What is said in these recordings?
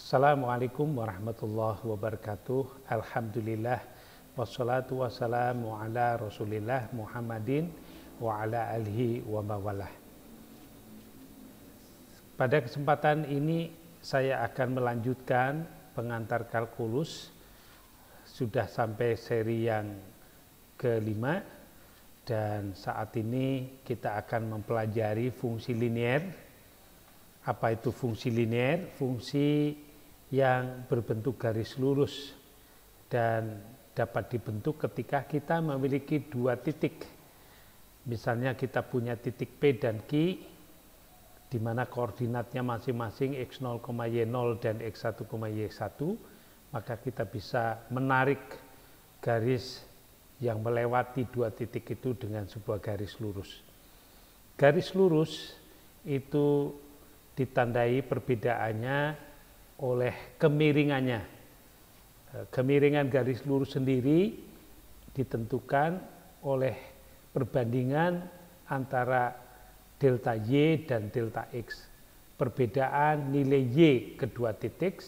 Assalamualaikum warahmatullahi wabarakatuh. Alhamdulillah wassalatu wassalamu ala Rasulillah Muhammadin wa ala alihi wa mawalah. Pada kesempatan ini saya akan melanjutkan pengantar kalkulus. Sudah sampai seri yang kelima dan saat ini kita akan mempelajari fungsi linier. Apa itu fungsi linier? Fungsi yang berbentuk garis lurus dan dapat dibentuk ketika kita memiliki dua titik. Misalnya kita punya titik P dan Q di mana koordinatnya masing-masing x0, y0 dan x1, y1, maka kita bisa menarik garis yang melewati dua titik itu dengan sebuah garis lurus. Garis lurus itu ditandai perbedaannya oleh kemiringannya. Kemiringan garis lurus sendiri ditentukan oleh perbandingan antara delta Y dan delta X. Perbedaan nilai Y kedua titik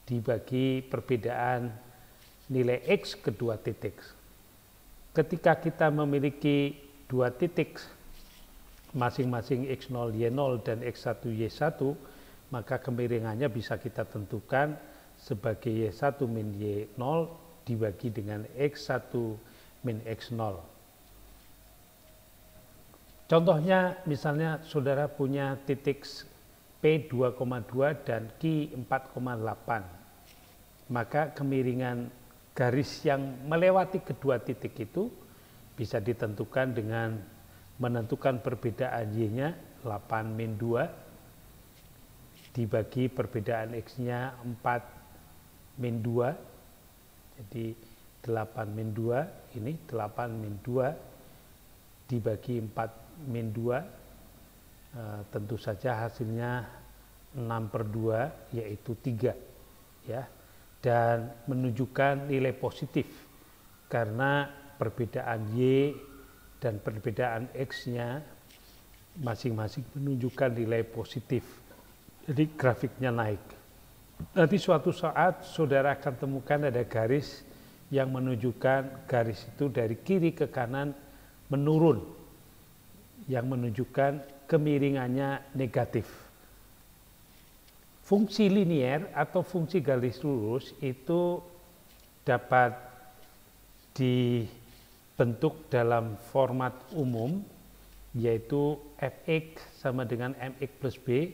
dibagi perbedaan nilai X kedua titik. Ketika kita memiliki dua titik masing-masing x0, y0 dan x1, y1, maka kemiringannya bisa kita tentukan sebagai y1 min y0 dibagi dengan x1 min x0. Contohnya misalnya saudara punya titik P 2,2 dan Q 4,8. Maka kemiringan garis yang melewati kedua titik itu bisa ditentukan dengan menentukan perbedaan Y-nya 8 min 2 dibagi perbedaan X-nya 4 min 2. Jadi 8 min 2 ini 8 min 2 dibagi 4 min 2. Tentu saja hasilnya 6/2 yaitu 3 ya. Dan menunjukkan nilai positif karena perbedaan Y dan perbedaan X-nya masing-masing menunjukkan nilai positif. Jadi grafiknya naik. Nanti suatu saat saudara akan temukan ada garis yang menunjukkan garis itu dari kiri ke kanan menurun, yang menunjukkan kemiringannya negatif. Fungsi linier atau fungsi garis lurus itu dapat dibentuk dalam format umum, yaitu fx sama dengan mx plus b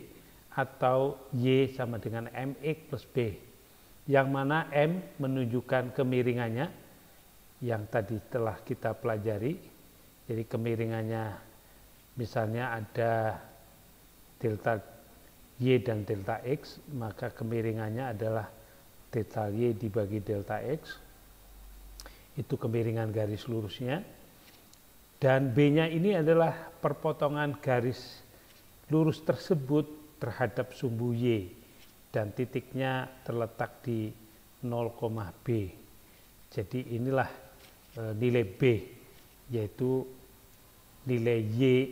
atau y sama dengan mx plus b, yang mana m menunjukkan kemiringannya yang tadi telah kita pelajari. Jadi kemiringannya misalnya ada delta y dan delta x, maka kemiringannya adalah delta y dibagi delta x. Itu kemiringan garis lurusnya. Dan B-nya ini adalah perpotongan garis lurus tersebut terhadap sumbu Y dan titiknya terletak di 0, B. Jadi inilah nilai B, yaitu nilai Y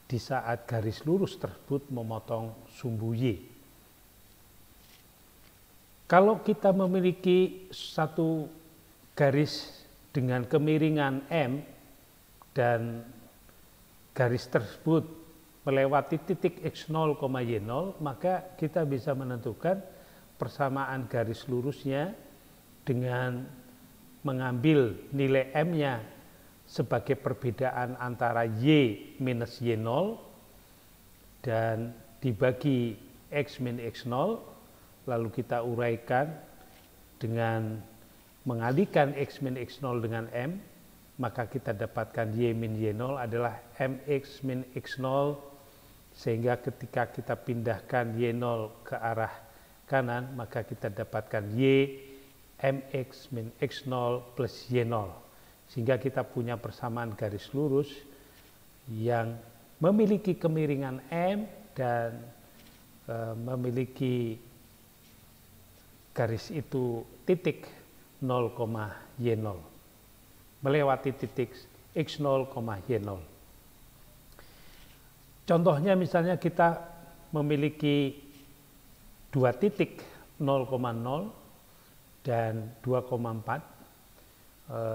di saat garis lurus tersebut memotong sumbu Y. Kalau kita memiliki satu garis dengan kemiringan M dan garis tersebut melewati titik x0, y0, maka kita bisa menentukan persamaan garis lurusnya dengan mengambil nilai M-nya sebagai perbedaan antara Y minus Y0 dan dibagi X min X0, lalu kita uraikan dengan mengalihkan X min X0 dengan M, maka kita dapatkan Y min Y0 adalah MX min X0, sehingga ketika kita pindahkan Y0 ke arah kanan, maka kita dapatkan Y MX min X0 plus Y0. Sehingga kita punya persamaan garis lurus yang memiliki kemiringan M dan memiliki garis itu titik 0, Y0. Melewati titik X0, Y0. Contohnya misalnya kita memiliki dua titik 0,0 dan 2,4.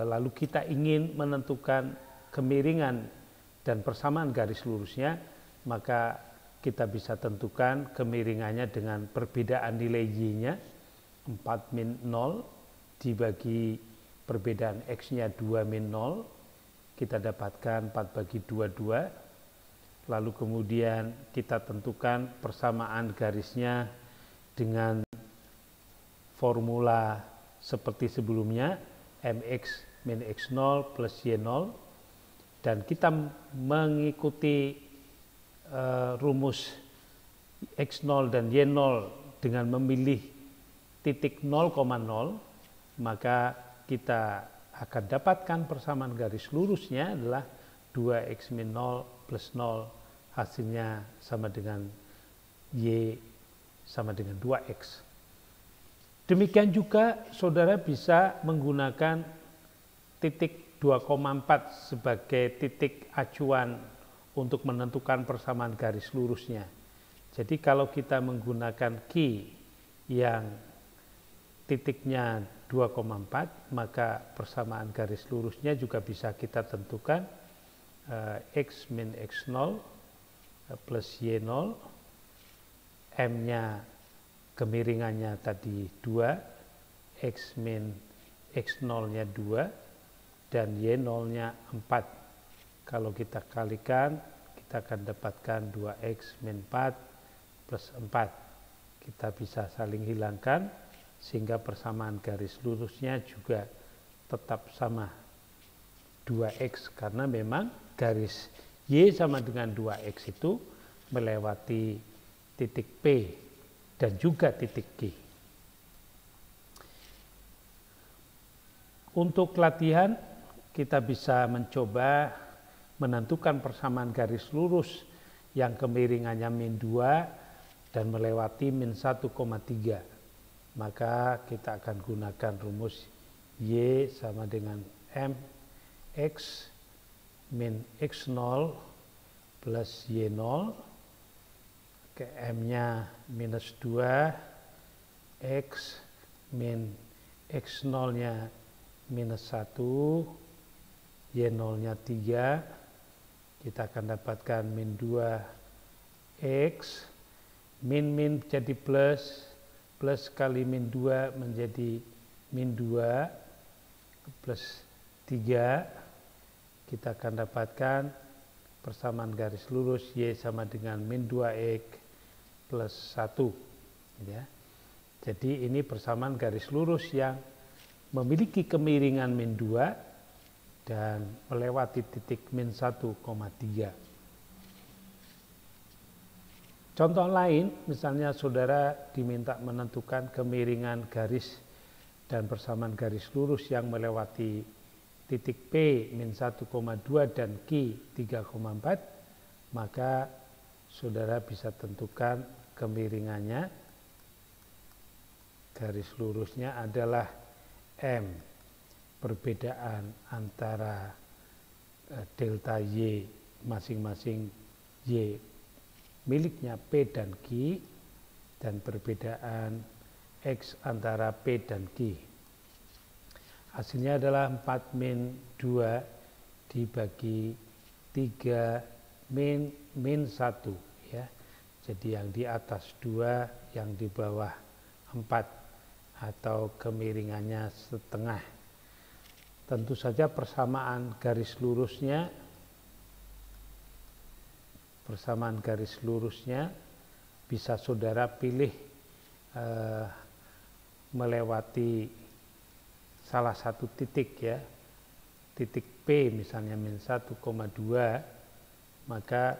Lalu kita ingin menentukan kemiringan dan persamaan garis lurusnya, maka kita bisa tentukan kemiringannya dengan perbedaan nilai Y-nya 4 min 0 dibagi perbedaan X-nya 2 min 0, kita dapatkan 4 bagi 2. Lalu kemudian kita tentukan persamaan garisnya dengan formula seperti sebelumnya, mx min x0 plus y0, dan kita mengikuti rumus x0 dan y0 dengan memilih titik 0,0, maka kita akan dapatkan persamaan garis lurusnya adalah 2x min 0 plus 0, hasilnya sama dengan y sama dengan 2x. Demikian juga saudara bisa menggunakan titik 2,4 sebagai titik acuan untuk menentukan persamaan garis lurusnya. Jadi kalau kita menggunakan key yang titiknya 2,4, maka persamaan garis lurusnya juga bisa kita tentukan x min x0 plus y0, m-nya kemiringannya tadi 2, x min x0-nya 2, dan y0-nya 4. Kalau kita kalikan, kita akan dapatkan 2x min 4 plus 4. Kita bisa saling hilangkan, sehingga persamaan garis lurusnya juga tetap sama 2x, karena memang garis Y sama dengan 2x itu melewati titik P dan juga titik Q. Untuk latihan, kita bisa mencoba menentukan persamaan garis lurus yang kemiringannya min 2 dan melewati min 1,3. Maka kita akan gunakan rumus Y sama dengan mx min x0 plus y0, m-nya minus 2, x min x0-nya minus 1, y0-nya 3, kita akan dapatkan min 2x, min jadi plus, plus kali min 2 menjadi min 2, plus 3, kita akan dapatkan persamaan garis lurus Y sama dengan min 2x plus 1. Ya. Jadi ini persamaan garis lurus yang memiliki kemiringan min 2 dan melewati titik min 1,3. Contoh lain, misalnya saudara diminta menentukan kemiringan garis dan persamaan garis lurus yang melewati titik P min 1,2 dan Q 3,4, maka saudara bisa tentukan kemiringannya. Garis lurusnya adalah M, perbedaan antara delta Y masing-masing Y miliknya P dan Q, dan perbedaan X antara P dan Q. Hasilnya adalah 4 min 2 dibagi 3 min 1. Ya. Jadi yang di atas 2, yang di bawah 4, atau kemiringannya setengah. Tentu saja persamaan garis lurusnya bisa saudara pilih melewati salah satu titik, ya, titik P misalnya min 1,2, maka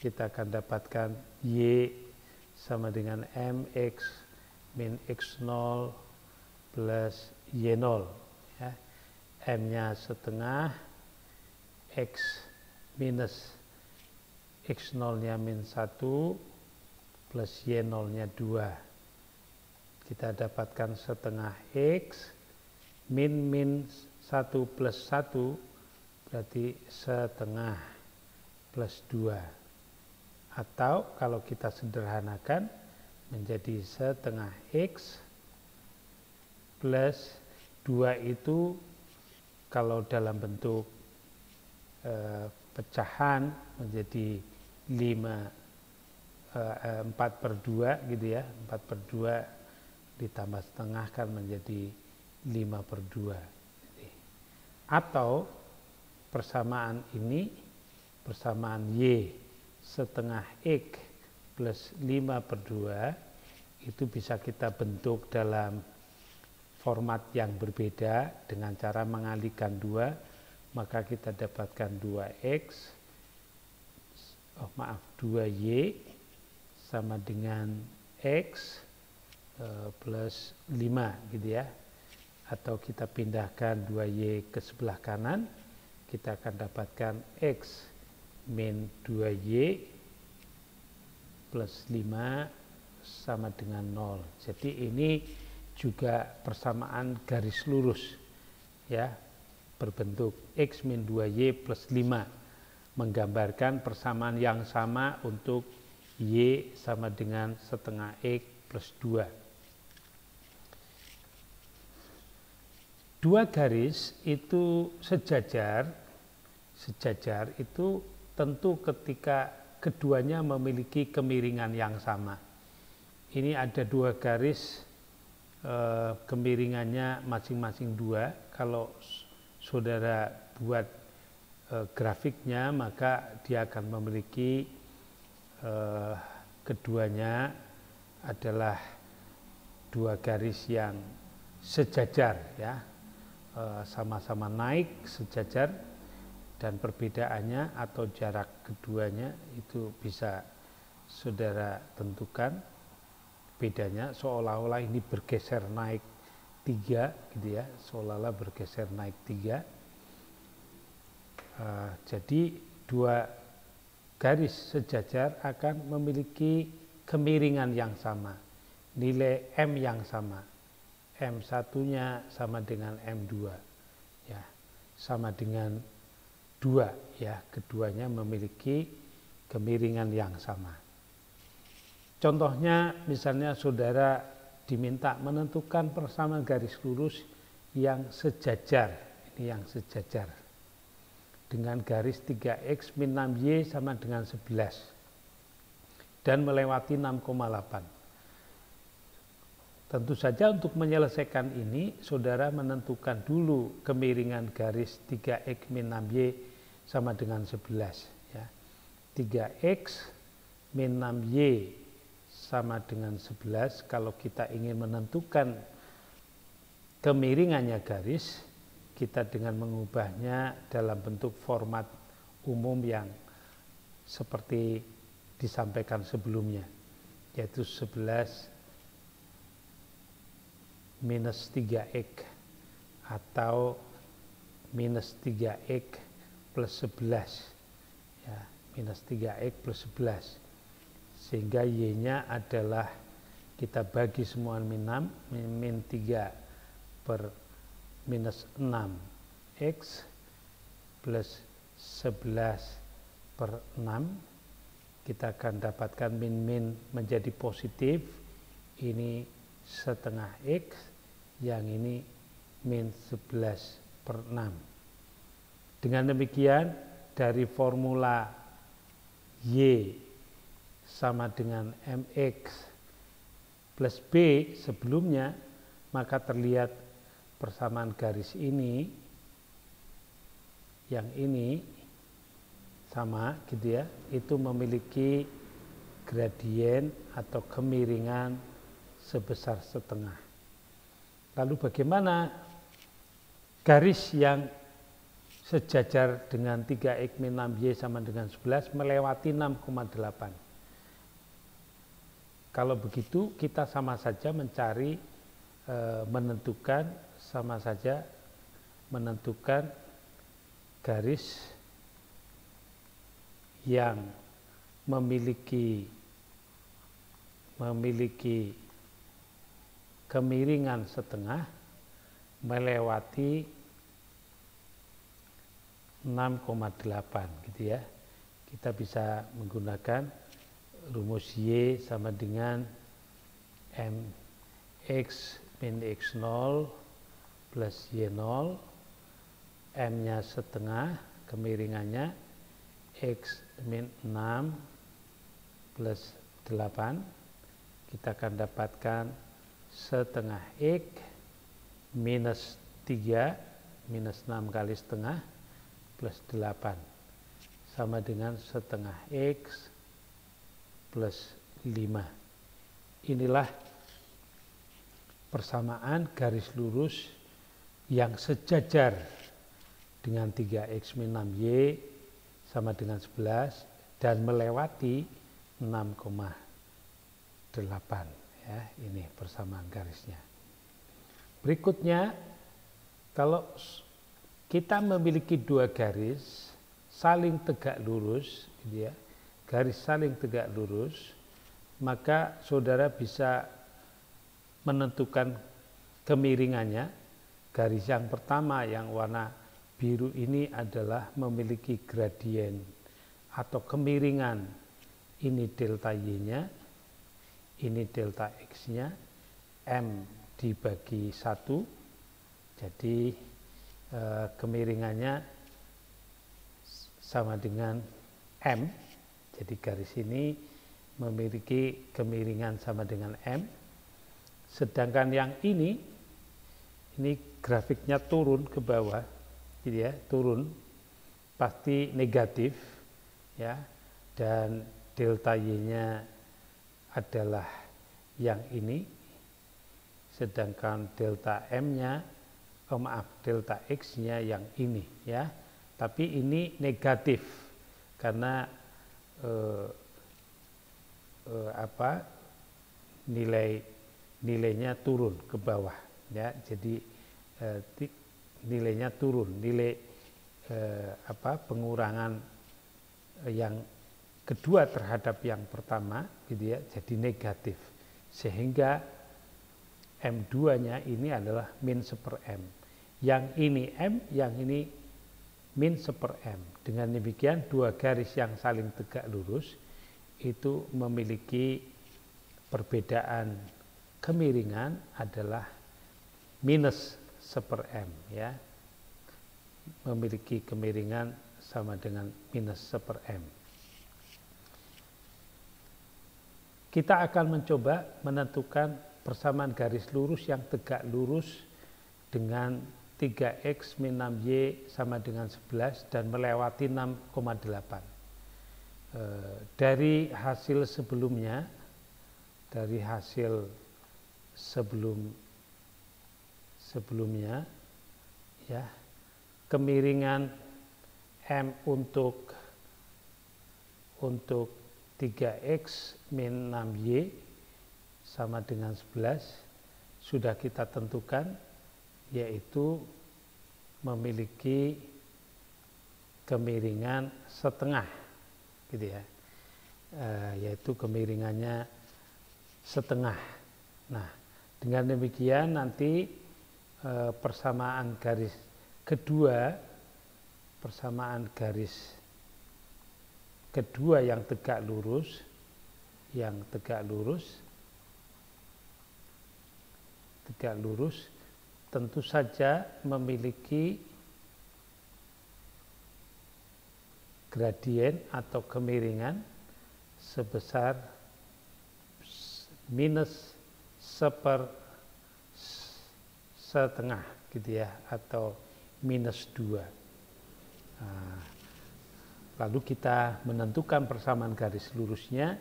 kita akan dapatkan Y sama dengan mx min x0 plus y0. Ya. M-nya setengah, x minus x0-nya min 1 plus y0-nya 2. Kita dapatkan setengah x, min 1 plus 1 berarti setengah plus 2. Atau kalau kita sederhanakan menjadi setengah X plus 2 itu kalau dalam bentuk pecahan menjadi 4/2 gitu ya, 4/2 ditambah setengah kan menjadi 5/2. Atau persamaan ini, persamaan Y setengah X plus 5/2 itu bisa kita bentuk dalam format yang berbeda dengan cara mengalihkan 2, maka kita dapatkan 2Y sama dengan X plus 5 gitu ya. Atau kita pindahkan 2Y ke sebelah kanan, kita akan dapatkan X min 2Y plus 5 sama dengan 0. Jadi ini juga persamaan garis lurus ya, berbentuk X min 2Y plus 5, menggambarkan persamaan yang sama untuk Y sama dengan setengah X plus 2. Dua garis itu sejajar itu tentu ketika keduanya memiliki kemiringan yang sama. Ini ada dua garis, kemiringannya masing-masing 2. Kalau saudara buat grafiknya, maka dia akan memiliki keduanya adalah dua garis yang sejajar ya, sama-sama naik sejajar, dan perbedaannya atau jarak keduanya itu bisa saudara tentukan. Bedanya seolah-olah ini bergeser naik 3 gitu ya, seolah-olah bergeser naik 3. Jadi dua garis sejajar akan memiliki kemiringan yang sama, nilai M yang sama. M1-nya sama dengan M2 ya, sama dengan 2 ya, keduanya memiliki kemiringan yang sama. Contohnya misalnya saudara diminta menentukan persamaan garis lurus yang sejajar, ini yang sejajar dengan garis 3X min 6Y sama dengan 11 dan melewati 6,8. Tentu saja untuk menyelesaikan ini saudara menentukan dulu kemiringan garis 3X min 6Y sama dengan 11 ya. 3X min 6Y sama dengan 11. Kalau kita ingin menentukan kemiringannya garis, kita dengan mengubahnya dalam bentuk format umum yang seperti disampaikan sebelumnya, yaitu 11 minus 3X atau minus 3X plus 11 ya, minus 3X plus 11, sehingga Y-nya adalah kita bagi semua min 3 per minus 6X plus 11 per 6. Kita akan dapatkan min menjadi positif, ini setengah X, yang ini min 11 per 6. Dengan demikian dari formula Y sama dengan MX plus B sebelumnya, maka terlihat persamaan garis ini, yang ini sama gitu ya, itu memiliki gradien atau kemiringan sebesar setengah. Lalu bagaimana garis yang sejajar dengan 3X min 6Y sama dengan 11 melewati 6,8? Kalau begitu kita sama saja mencari, menentukan garis yang memiliki kemiringan setengah melewati 6,8 gitu ya. Kita bisa menggunakan rumus Y sama dengan MX min X0 plus Y0, M-nya setengah, kemiringannya X min 6 plus 8, kita akan dapatkan setengah X minus 3, minus 6 kali setengah, plus 8, sama dengan setengah X plus 5. Inilah persamaan garis lurus yang sejajar dengan 3X min 6Y sama dengan 11 dan melewati 6,8. Ya, ini persamaan garisnya. Berikutnya, kalau kita memiliki dua garis saling tegak lurus, gitu ya, garis saling tegak lurus, maka saudara bisa menentukan kemiringannya. Garis yang pertama yang warna biru ini adalah memiliki gradien atau kemiringan, ini delta Y-nya, ini delta X-nya, M dibagi 1, jadi kemiringannya sama dengan M, jadi garis ini memiliki kemiringan sama dengan M, sedangkan yang ini grafiknya turun ke bawah, gitu ya, turun, pasti negatif, ya, dan delta Y-nya adalah yang ini, sedangkan delta M-nya, delta X-nya yang ini, ya, tapi ini negatif karena nilainya turun ke bawah, ya, jadi nilainya turun, nilai pengurangan yang kedua terhadap yang pertama, gitu ya, jadi negatif, sehingga M2-nya ini adalah min 1/M, yang ini M, yang ini min 1/M. Dengan demikian dua garis yang saling tegak lurus itu memiliki perbedaan kemiringan adalah minus 1/M, ya, memiliki kemiringan sama dengan minus 1/M. Kita akan mencoba menentukan persamaan garis lurus yang tegak lurus dengan 3X min 6Y sama dengan 11 dan melewati 6,8. Dari hasil sebelumnya, dari hasil sebelumnya, ya, kemiringan M untuk 3X min 6Y sama dengan 11 sudah kita tentukan, yaitu memiliki kemiringan setengah, gitu ya, yaitu kemiringannya setengah. Nah, dengan demikian nanti persamaan garis kedua, persamaan garis kedua yang tegak lurus, tentu saja memiliki gradien atau kemiringan sebesar minus 1/setengah, gitu ya, atau minus 2. Lalu kita menentukan persamaan garis lurusnya,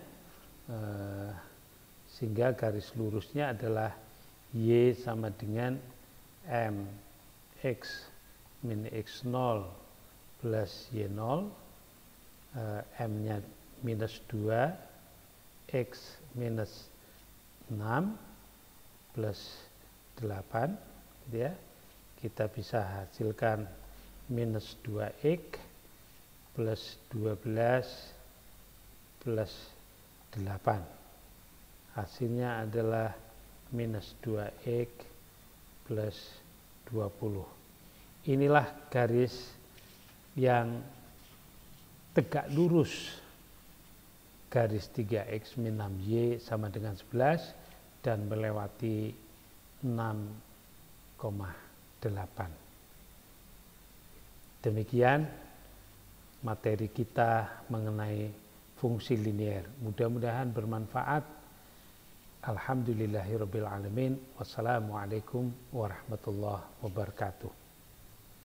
sehingga garis lurusnya adalah Y sama dengan M X min X0 plus Y0, M-nya minus 2, X minus 6 plus 8, gitu ya. Kita bisa hasilkan minus 2X plus 12 plus 8. Hasilnya adalah minus 2X plus 20. Inilah garis yang tegak lurus garis 3x min 6y sama dengan 11 dan melewati 6,8. Demikian materi kita mengenai fungsi linier. Mudah-mudahan bermanfaat. Alhamdulillahirabbil alamin. Wassalamualaikum warahmatullahi wabarakatuh.